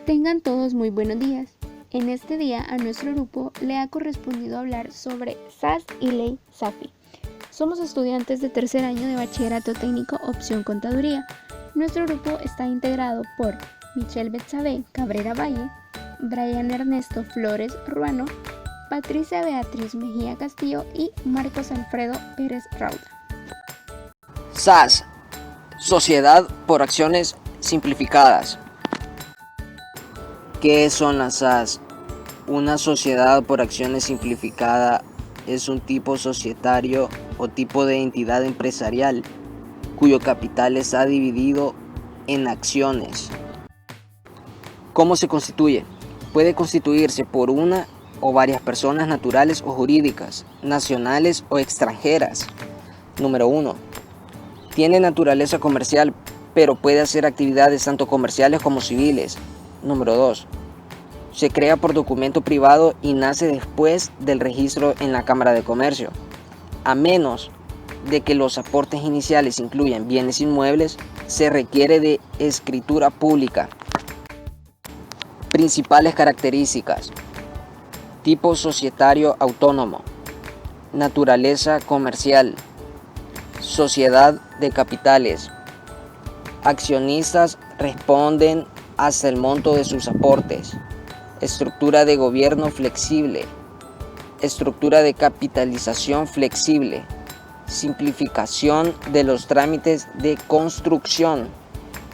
Tengan todos muy buenos días. En este día a nuestro grupo le ha correspondido hablar sobre SAS y Ley SAFI. Somos estudiantes de tercer año de Bachillerato Técnico Opción Contaduría. Nuestro grupo está integrado por Michelle Betsabe Cabrera Valle, Brian Ernesto Flores Ruano, Patricia Beatriz Mejía Castillo y Marcos Alfredo Pérez Rauda. SAS, Sociedad por Acciones Simplificadas. ¿Qué son las SAS? Una sociedad por acciones simplificada es un tipo societario o tipo de entidad empresarial cuyo capital está dividido en acciones. ¿Cómo se constituye? Puede constituirse por una o varias personas naturales o jurídicas, nacionales o extranjeras. Número 1. Tiene naturaleza comercial, pero puede hacer actividades tanto comerciales como civiles. Número 2. Se crea por documento privado y nace después del registro en la Cámara de Comercio. A menos de que los aportes iniciales incluyan bienes inmuebles, se requiere de escritura pública. Principales características: tipo societario autónomo, naturaleza comercial, sociedad de capitales. Accionistas responden hasta el monto de sus aportes. Estructura de gobierno flexible. Estructura de capitalización flexible. Simplificación de los trámites de construcción.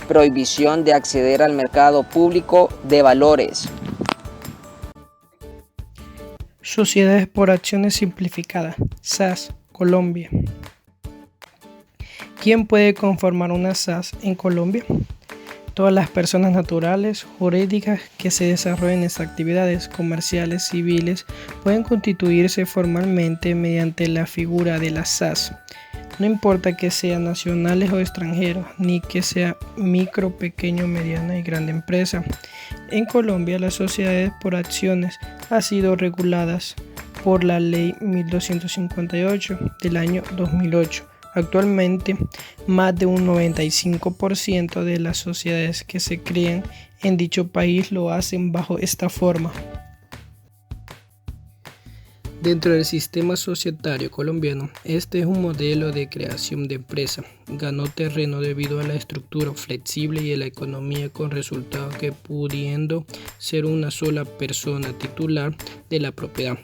Prohibición de acceder al mercado público de valores. Sociedades por Acciones Simplificadas, SAS, Colombia. ¿Quién puede conformar una SAS en Colombia? Todas las personas naturales, jurídicas que se desarrollen en actividades comerciales civiles pueden constituirse formalmente mediante la figura de la SAS. No importa que sean nacionales o extranjeros, ni que sea micro, pequeño, mediana y grande empresa. En Colombia, las sociedades por acciones han sido reguladas por la Ley 1258 del año 2008. Actualmente, más de un 95% de las sociedades que se crean en dicho país lo hacen bajo esta forma. Dentro del sistema societario colombiano, este es un modelo de creación de empresa. Ganó terreno debido a la estructura flexible y a la economía con resultado que pudiendo ser una sola persona titular de la propiedad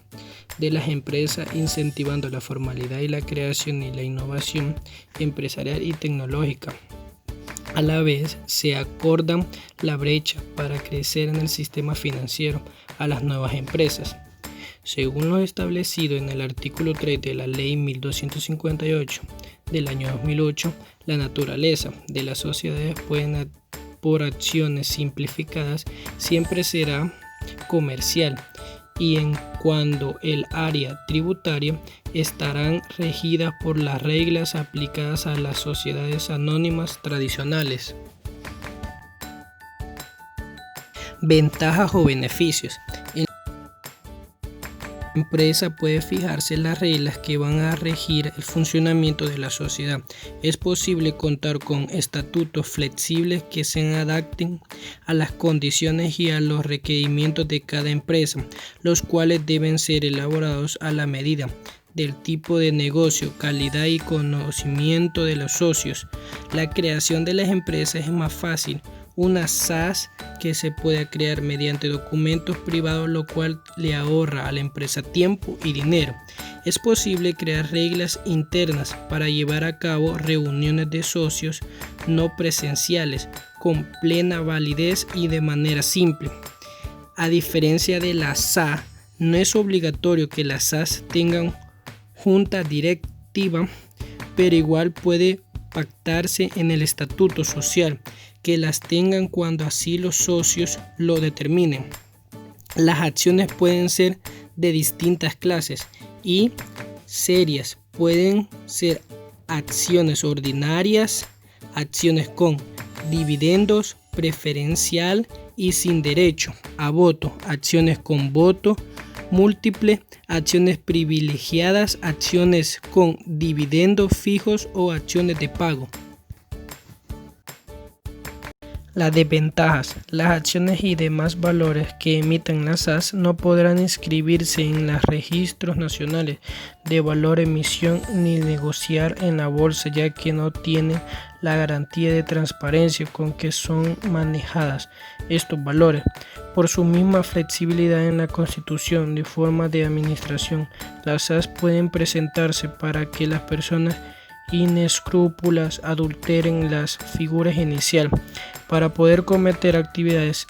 de las empresas, incentivando la formalidad y la creación y la innovación empresarial y tecnológica. A la vez, se acordan la brecha para crecer en el sistema financiero a las nuevas empresas. Según lo establecido en el artículo 3 de la Ley 1258 del año 2008, la naturaleza de las sociedades por acciones simplificadas siempre será comercial y en cuanto el área tributaria estarán regidas por las reglas aplicadas a las sociedades anónimas tradicionales. Ventajas o beneficios. La empresa puede fijarse las reglas que van a regir el funcionamiento de la sociedad. Es posible contar con estatutos flexibles que se adapten a las condiciones y a los requerimientos de cada empresa, los cuales deben ser elaborados a la medida del tipo de negocio, calidad y conocimiento de los socios. La creación de las empresas es más fácil. Una SAS que se puede crear mediante documentos privados, lo cual le ahorra a la empresa tiempo y dinero. Es posible crear reglas internas para llevar a cabo reuniones de socios no presenciales con plena validez y de manera simple. A diferencia de la SA, no es obligatorio que las SAS tengan junta directiva, pero igual puede pactarse en el estatuto social que las tengan cuando así los socios lo determinen. Las acciones pueden ser de distintas clases y serias. Pueden ser acciones ordinarias, acciones con dividendos, preferencial y sin derecho a voto, acciones con voto múltiple, acciones privilegiadas, acciones con dividendos fijos o acciones de pago. Las desventajas. Las acciones y demás valores que emiten las SAS no podrán inscribirse en los registros nacionales de valor emisión ni negociar en la bolsa, ya que no tienen la garantía de transparencia con que son manejadas estos valores. Por su misma flexibilidad en la constitución de forma de administración, las SAS pueden presentarse para que las personas inescrúpulas adulteren las figuras iniciales para poder cometer actividades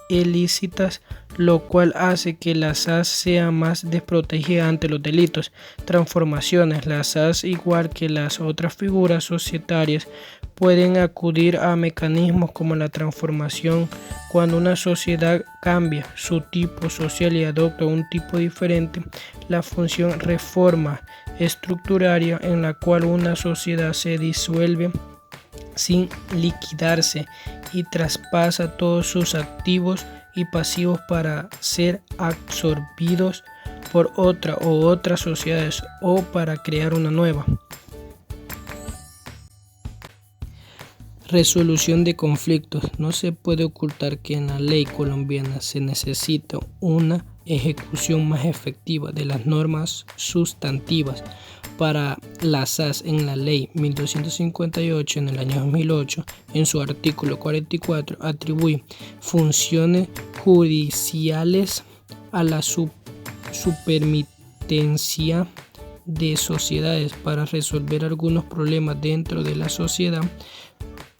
ilícitas, lo cual hace que la SAS sea más desprotegida ante los delitos. Transformaciones. Las SAS, igual que las otras figuras societarias, pueden acudir a mecanismos como la transformación cuando una sociedad cambia su tipo social y adopta un tipo diferente. La función reforma estructuraria, en la cual una sociedad se disuelve sin liquidarse y traspasa todos sus activos y pasivos para ser absorbidos por otra o otras sociedades o para crear una nueva. Resolución de conflictos. No se puede ocultar que en la ley colombiana se necesita una ejecución más efectiva de las normas sustantivas. Para la SAS, en la ley 1258 en el año 2008, en su artículo 44, atribuye funciones judiciales a la supermitencia de sociedades para resolver algunos problemas dentro de la sociedad,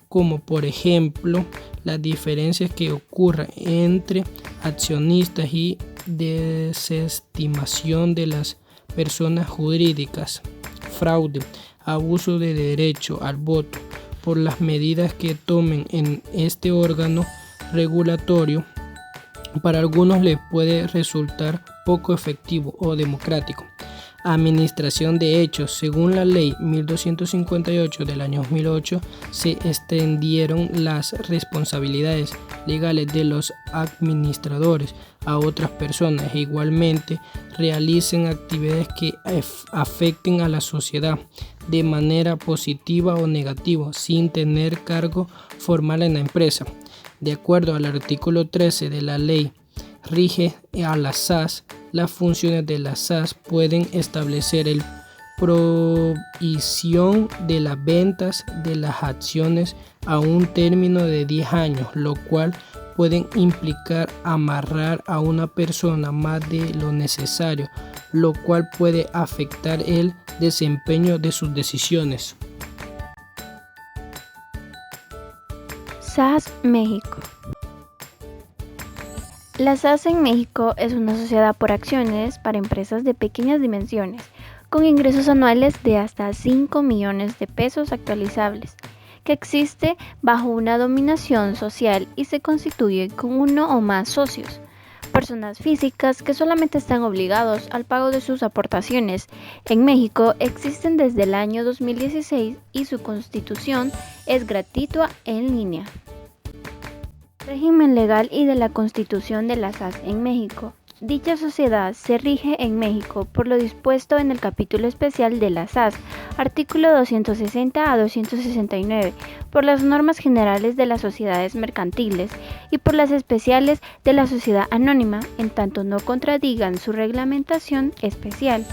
como por ejemplo las diferencias que ocurran entre accionistas y desestimación de las personas jurídicas, fraude, abuso de derecho al voto por las medidas que tomen en este órgano regulatorio. Para algunos les puede resultar poco efectivo o democrático. Administración de hechos. Según la ley 1258 del año 2008, se extendieron las responsabilidades legales de los administradores a otras personas e igualmente realicen actividades que afecten a la sociedad de manera positiva o negativa sin tener cargo formal en la empresa. De acuerdo al artículo 13 de la ley rige a la SAS, las funciones de la SAS pueden establecer el prohibición de las ventas de las acciones a un término de 10 años, lo cual pueden implicar amarrar a una persona más de lo necesario, lo cual puede afectar el desempeño de sus decisiones. SAS México. La SAS en México es una sociedad por acciones para empresas de pequeñas dimensiones, con ingresos anuales de hasta 5 millones de pesos actualizables, que existe bajo una dominación social y se constituye con uno o más socios, personas físicas que solamente están obligados al pago de sus aportaciones. En México existen desde el año 2016 y su constitución es gratuita en línea. Régimen legal y de la Constitución de la SAS en México. Dicha sociedad se rige en México por lo dispuesto en el capítulo especial de la SAS, artículo 260 a 269, por las normas generales de las sociedades mercantiles y por las especiales de la sociedad anónima, en tanto no contradigan su reglamentación especial.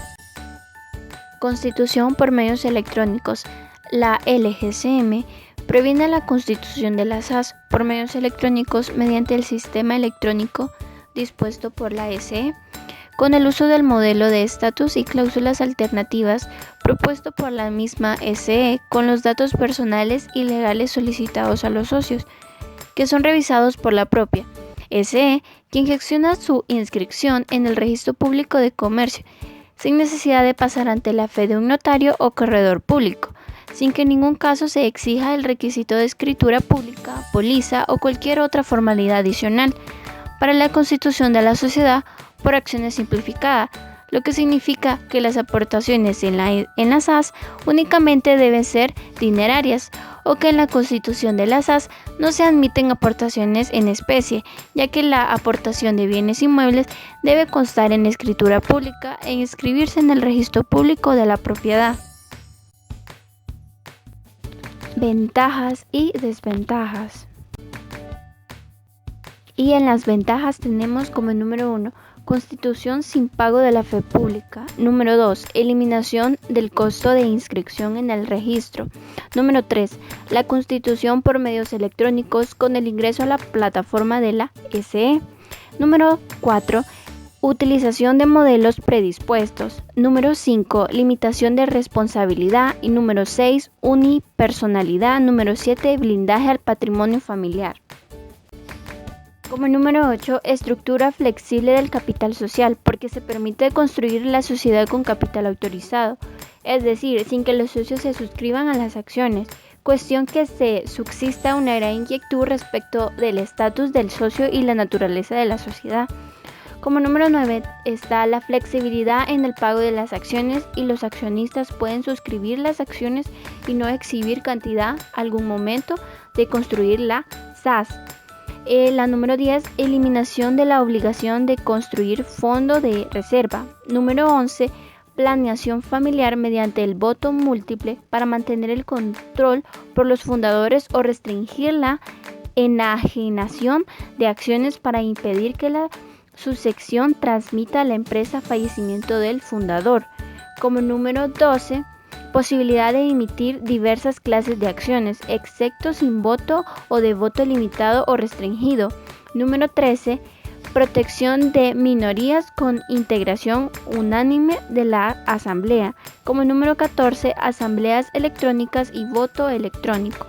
Constitución por medios electrónicos. La LGCM previene la constitución de la SAS por medios electrónicos mediante el sistema electrónico dispuesto por la SE, con el uso del modelo de estatus y cláusulas alternativas propuesto por la misma SE, con los datos personales y legales solicitados a los socios, que son revisados por la propia SE, quien gestiona su inscripción en el Registro Público de Comercio, sin necesidad de pasar ante la fe de un notario o corredor público, sin que en ningún caso se exija el requisito de escritura pública, póliza o cualquier otra formalidad adicional. Para la constitución de la sociedad por acciones simplificada, lo que significa que las aportaciones en la SAS únicamente deben ser dinerarias, o que en la constitución de la SAS no se admiten aportaciones en especie, ya que la aportación de bienes inmuebles debe constar en escritura pública e inscribirse en el registro público de la propiedad. Ventajas y desventajas. Y en las ventajas tenemos como número 1, constitución sin pago de la fe pública. Número 2, eliminación del costo de inscripción en el registro. Número 3, la constitución por medios electrónicos con el ingreso a la plataforma de la SE. Número 4, utilización de modelos predispuestos. Número 5, limitación de responsabilidad. Y número 6, unipersonalidad. Número 7, blindaje al patrimonio familiar. Como número 8, estructura flexible del capital social, porque se permite construir la sociedad con capital autorizado, es decir, sin que los socios se suscriban a las acciones, cuestión que se subsista una gran inquietud respecto del estatus del socio y la naturaleza de la sociedad. Como número 9 está la flexibilidad en el pago de las acciones y los accionistas pueden suscribir las acciones y no exhibir cantidad algún momento de construir la SAS. La número 10, eliminación de la obligación de construir fondo de reserva. Número 11, planeación familiar mediante el voto múltiple para mantener el control por los fundadores o restringir la enajenación de acciones para impedir que la sucesión transmita a la empresa fallecimiento del fundador. Como número 12, posibilidad de emitir diversas clases de acciones, excepto sin voto o de voto limitado o restringido. Número 13, protección de minorías con integración unánime de la asamblea. Como número 14, asambleas electrónicas y voto electrónico.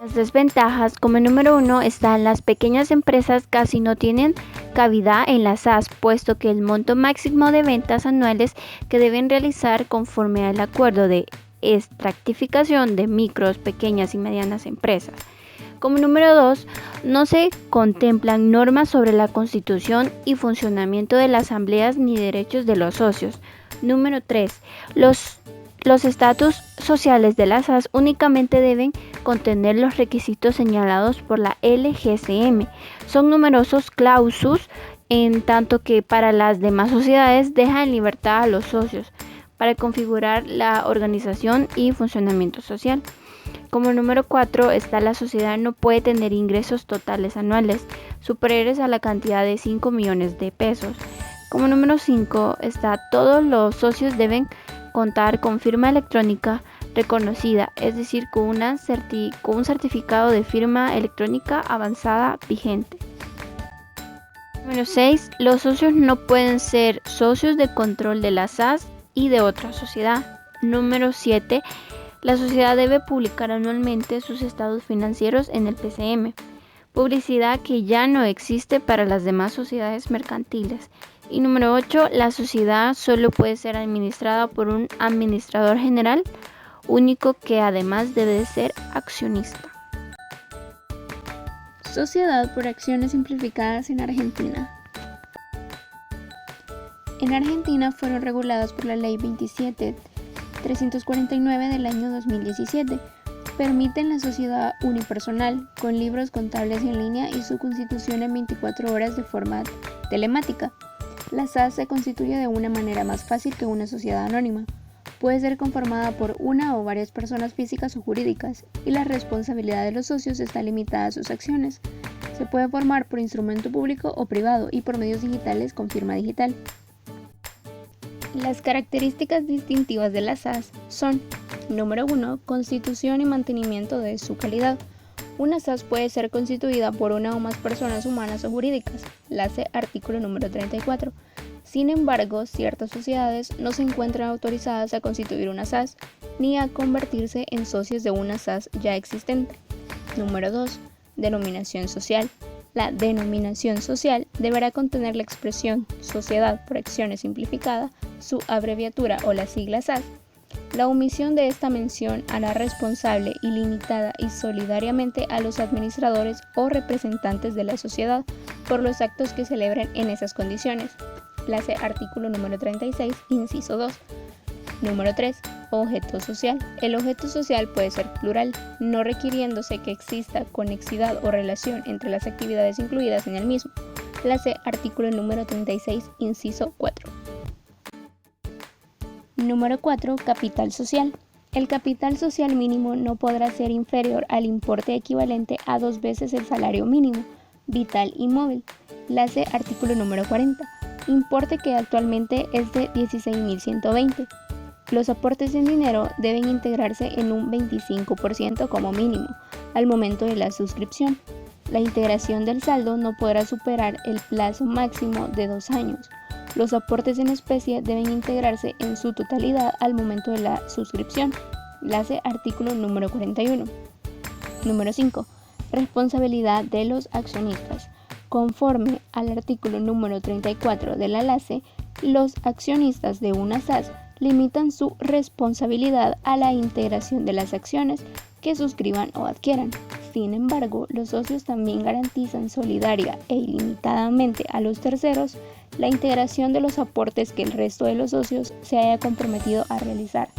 Las desventajas, como número 1, están las pequeñas empresas casi no tienen cabida en la SAS, puesto que el monto máximo de ventas anuales que deben realizar conforme al acuerdo de estratificación de micros, pequeñas y medianas empresas. Como número 2, no se contemplan normas sobre la constitución y funcionamiento de las asambleas ni derechos de los socios. Número 3, los estatus sociales de las SAS únicamente deben contener los requisitos señalados por la LGCM. Son numerosos clausus, en tanto que para las demás sociedades dejan libertad a los socios para configurar la organización y funcionamiento social. Como número 4 está la sociedad no puede tener ingresos totales anuales superiores a la cantidad de 5 millones de pesos. Como número 5 está todos los socios deben contar con firma electrónica reconocida, es decir, con un certificado de firma electrónica avanzada vigente. Número 6. Los socios no pueden ser socios de control de la SAS y de otra sociedad. Número 7. La sociedad debe publicar anualmente sus estados financieros en el PCM, publicidad que ya no existe para las demás sociedades mercantiles. Y número 8, la sociedad solo puede ser administrada por un administrador general único que además debe de ser accionista. Sociedad por acciones simplificadas en Argentina. En Argentina fueron reguladas por la Ley 27.349 del año 2017. Permiten la sociedad unipersonal con libros contables en línea y su constitución en 24 horas de forma telemática. La SAS se constituye de una manera más fácil que una sociedad anónima. Puede ser conformada por una o varias personas físicas o jurídicas y la responsabilidad de los socios está limitada a sus acciones. Se puede formar por instrumento público o privado y por medios digitales con firma digital. Las características distintivas de la SAS son: número 1, constitución y mantenimiento de su calidad. Una SAS puede ser constituida por una o más personas humanas o jurídicas, láse artículo número 34. Sin embargo, ciertas sociedades no se encuentran autorizadas a constituir una SAS ni a convertirse en socios de una SAS ya existente. Número 2. Denominación social. La denominación social deberá contener la expresión Sociedad por Acciones Simplificada, su abreviatura o la sigla SAS. La omisión de esta mención hará responsable ilimitada y solidariamente a los administradores o representantes de la sociedad por los actos que celebren en esas condiciones. Láse artículo número 36, inciso 2. Número 3. Objeto social. El objeto social puede ser plural, no requiriéndose que exista conexidad o relación entre las actividades incluidas en el mismo. Láse artículo número 36, inciso 4. Número 4. Capital social. El capital social mínimo no podrá ser inferior al importe equivalente a 2 veces el salario mínimo, Vital y Móvil. Lase artículo número 40. Importe que actualmente es de 16.120. Los aportes en dinero deben integrarse en un 25% como mínimo al momento de la suscripción. La integración del saldo no podrá superar el plazo máximo de 2 años. Los aportes en especie deben integrarse en su totalidad al momento de la suscripción. Lase artículo número 41. Número 5. Responsabilidad de los accionistas. Conforme al artículo número 34 de la LASE, los accionistas de una SAS limitan su responsabilidad a la integración de las acciones que suscriban o adquieran. Sin embargo, los socios también garantizan solidaria e ilimitadamente a los terceros la integración de los aportes que el resto de los socios se haya comprometido a realizar.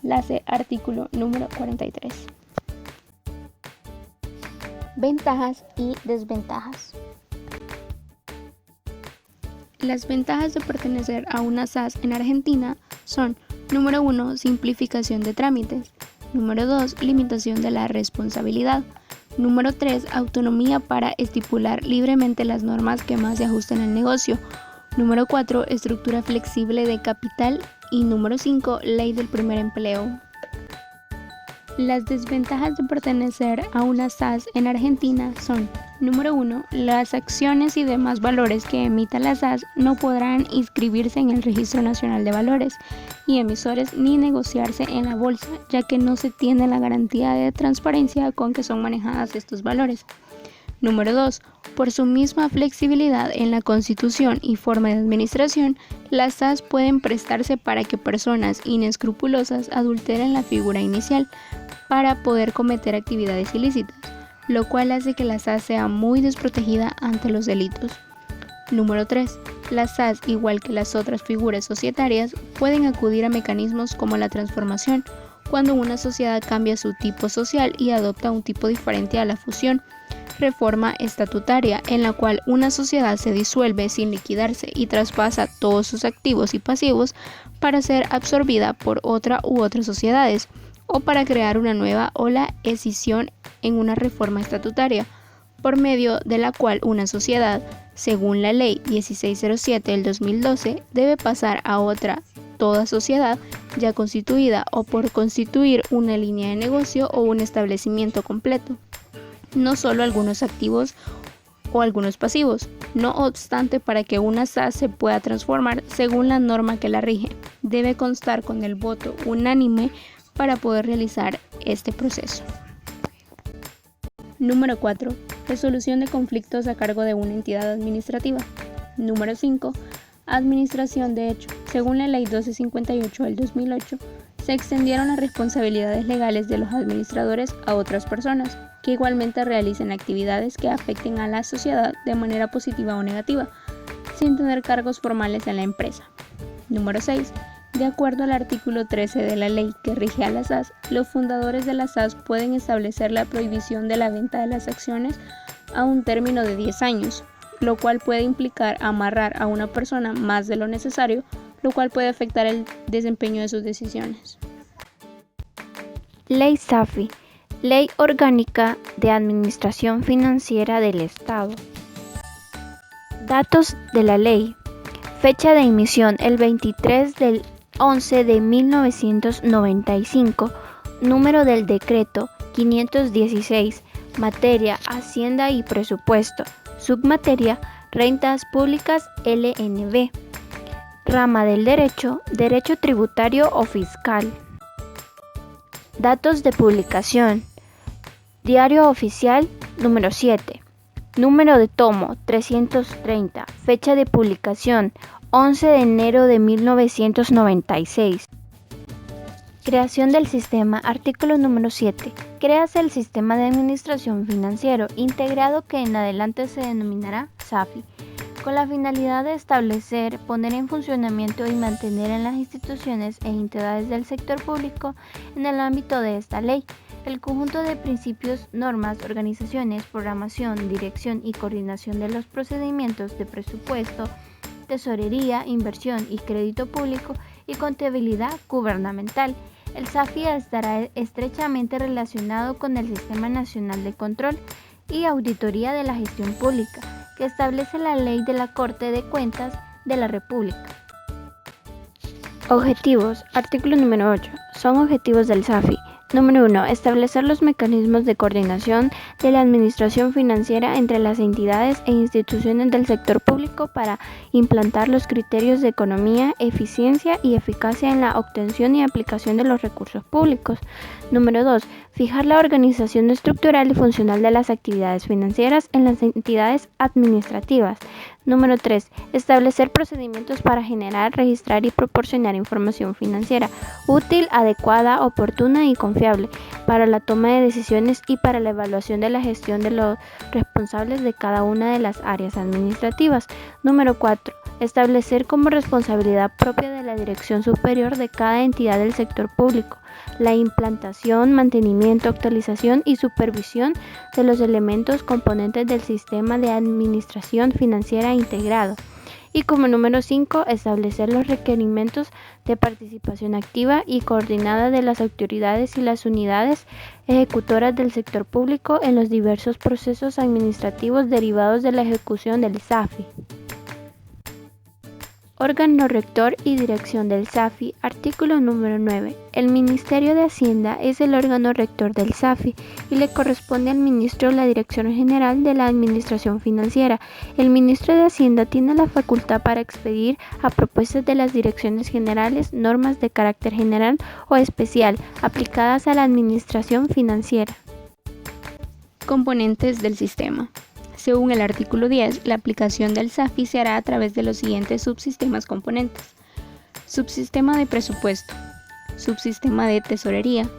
Lase artículo número 43. Ventajas y desventajas. Las ventajas de pertenecer a una SAS en Argentina son: número 1, simplificación de trámites; número 2, limitación de la responsabilidad; número 3, autonomía para estipular libremente las normas que más se ajusten al negocio; número 4, estructura flexible de capital; y número 5, ley del primer empleo. Las desventajas de pertenecer a una SAS en Argentina son: número 1, las acciones y demás valores que emita la SAS no podrán inscribirse en el Registro Nacional de Valores y Emisores ni negociarse en la bolsa, ya que no se tiene la garantía de transparencia con que son manejadas estos valores. Número 2, por su misma flexibilidad en la constitución y forma de administración, las SAS pueden prestarse para que personas inescrupulosas adulteren la figura inicial para poder cometer actividades ilícitas, lo cual hace que la SAS sea muy desprotegida ante los delitos. Número 3. Las SAS, igual que las otras figuras societarias, pueden acudir a mecanismos como la transformación, cuando una sociedad cambia su tipo social y adopta un tipo diferente a la fusión, reforma estatutaria, en la cual una sociedad se disuelve sin liquidarse y traspasa todos sus activos y pasivos para ser absorbida por otra u otras sociedades, o para crear una nueva, o la escisión en una reforma estatutaria, por medio de la cual una sociedad, según la Ley 1607 del 2012, debe pasar a otra toda sociedad ya constituida o por constituir una línea de negocio o un establecimiento completo, no solo algunos activos o algunos pasivos. No obstante, para que una SAS se pueda transformar según la norma que la rige, debe constar con el voto unánime para poder realizar este proceso. Número 4. Resolución de conflictos a cargo de una entidad administrativa. Número 5. Administración de hecho. Según la Ley 1258 del 2008, se extendieron las responsabilidades legales de los administradores a otras personas, que igualmente realicen actividades que afecten a la sociedad de manera positiva o negativa, sin tener cargos formales en la empresa. Número 6. De acuerdo al artículo 13 de la ley que rige a la SAS, los fundadores de la SAS pueden establecer la prohibición de la venta de las acciones a un término de 10 años, lo cual puede implicar amarrar a una persona más de lo necesario, lo cual puede afectar el desempeño de sus decisiones. Ley SAFI, Ley Orgánica de Administración Financiera del Estado. Datos de la ley. Fecha de emisión el 23 del 11 de 1995, número del decreto 516, materia Hacienda y Presupuesto, submateria Rentas Públicas LNB, rama del derecho, derecho tributario o fiscal. Datos de publicación. Diario Oficial número 7, número de tomo 330, fecha de publicación 11 de enero de 1996. Creación del sistema. Artículo número 7. Créase el sistema de administración financiero integrado que en adelante se denominará SAFI, con la finalidad de establecer, poner en funcionamiento y mantener en las instituciones e entidades del sector público, en el ámbito de esta ley, el conjunto de principios, normas, organizaciones, programación, dirección y coordinación de los procedimientos de presupuesto, tesorería, inversión y crédito público y contabilidad gubernamental. El SAFI estará estrechamente relacionado con el Sistema Nacional de Control y auditoría de la gestión pública, que establece la Ley de la Corte de Cuentas de la República. Objetivos. Artículo número 8. Son objetivos del SAFI. Número 1. Establecer los mecanismos de coordinación de la administración financiera entre las entidades e instituciones del sector público para implantar los criterios de economía, eficiencia y eficacia en la obtención y aplicación de los recursos públicos. Número 2. Fijar la organización estructural y funcional de las actividades financieras en las entidades administrativas. Número 3. Establecer procedimientos para generar, registrar y proporcionar información financiera útil, adecuada, oportuna y confiable para la toma de decisiones y para la evaluación de la gestión de los responsables de cada una de las áreas administrativas. Número 4. Establecer como responsabilidad propia de la dirección superior de cada entidad del sector público la implantación, mantenimiento, actualización y supervisión de los elementos componentes del sistema de administración financiera integrado. Y como número 5, establecer los requerimientos de participación activa y coordinada de las autoridades y las unidades ejecutoras del sector público en los diversos procesos administrativos derivados de la ejecución del SAFI. Órgano rector y dirección del SAFI. Artículo número 9. El Ministerio de Hacienda es el órgano rector del SAFI y le corresponde al ministro la dirección general de la Administración Financiera. El ministro de Hacienda tiene la facultad para expedir a propuestas de las direcciones generales normas de carácter general o especial aplicadas a la Administración Financiera. Componentes del sistema. Según el artículo 10, la aplicación del SAFI se hará a través de los siguientes subsistemas componentes: subsistema de presupuesto, subsistema de tesorería,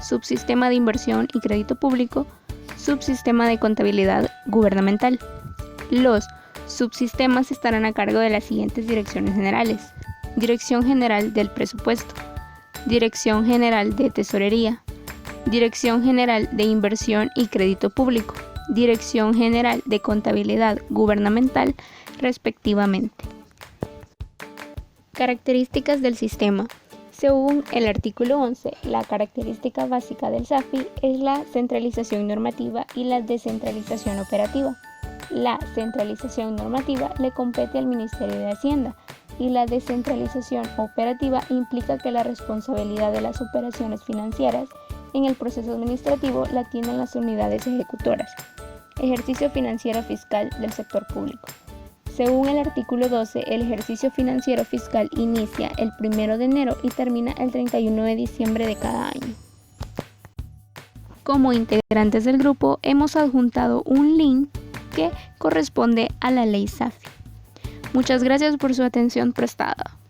subsistema de inversión y crédito público, subsistema de contabilidad gubernamental. Los subsistemas estarán a cargo de las siguientes direcciones generales: Dirección General del Presupuesto, Dirección General de Tesorería, Dirección General de Inversión y Crédito Público, Dirección General de Contabilidad Gubernamental, respectivamente. Características del sistema. Según el artículo 11, la característica básica del SAFI es la centralización normativa y la descentralización operativa. La centralización normativa le compete al Ministerio de Hacienda y la descentralización operativa implica que la responsabilidad de las operaciones financieras en el proceso administrativo la tienen las unidades ejecutoras. Ejercicio financiero fiscal del sector público. Según el artículo 12, el ejercicio financiero fiscal inicia el 1 de enero y termina el 31 de diciembre de cada año. Como integrantes del grupo, hemos adjuntado un link que corresponde a la ley SAFI. Muchas gracias por su atención prestada.